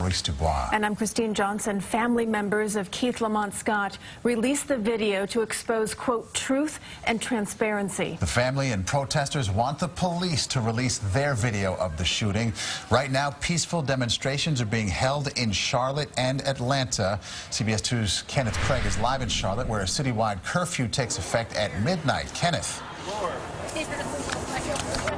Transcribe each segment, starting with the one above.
And I'm Kristine Johnson. Family members of Keith Lamont Scott released the video to expose, quote, truth and transparency. The family and protesters want the police to release their video of the shooting. Right now, peaceful demonstrations are being held in Charlotte and Atlanta. CBS 2's Kenneth is live in Charlotte, where a citywide curfew takes effect at midnight. Kenneth.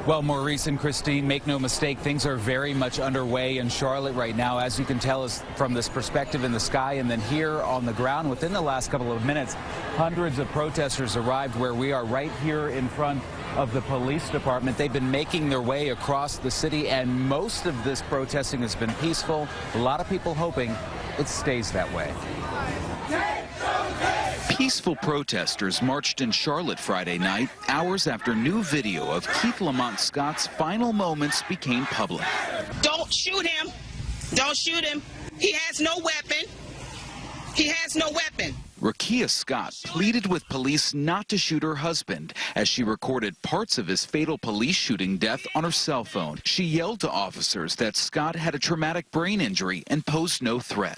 Well, Maurice and Kristine, make no mistake, things are very much underway in Charlotte right now, as you can tell is from this perspective in the sky, and then here on the ground within the last couple of minutes, hundreds of protesters arrived where we are right here in front of the police department. They've been making their way across the city, and most of this protesting has been peaceful. A lot of people hoping it stays that way. Peaceful protesters marched in Charlotte Friday night, hours after new video of Keith Lamont Scott's final moments became public. Don't shoot him. Don't shoot him. He has no weapon. He has no weapon. Rakia Scott pleaded with police not to shoot her husband as she recorded parts of his fatal police shooting death on her cell phone. She yelled to officers that Scott had a traumatic brain injury and posed no threat.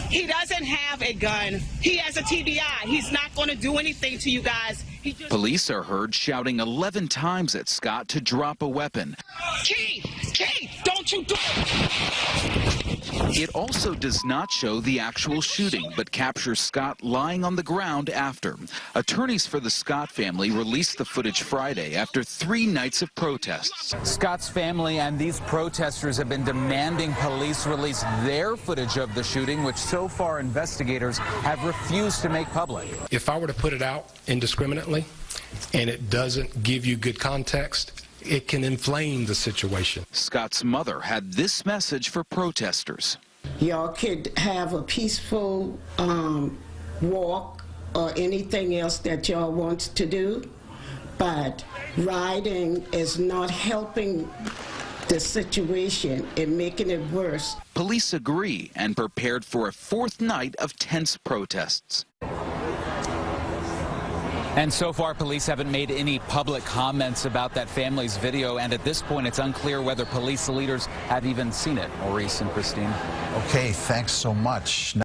He doesn't have a gun. He has a TBI. He's not going to do anything to you guys. Police are heard shouting 11 times at Scott to drop a weapon. Keith, don't you do it. It also does not show the actual shooting, but captures Scott lying on the ground after. Attorneys for the Scott family released the footage Friday after 3 nights of protests. Scott's family and these protesters have been demanding police release their footage of the shooting, which so far investigators have refused to make public. If I were to put it out indiscriminately and it doesn't give you good context, it can inflame the situation. Scott's mother had this message for protesters. Y'all could have a peaceful walk or anything else that y'all want to do, but rioting is not helping the situation and making it worse. Police agree and prepared for a 4th night of tense protests. And so far, police haven't made any public comments about that family's video, and at this point, it's unclear whether police leaders have even seen it. Maurice and Kristine. Okay, thanks so much.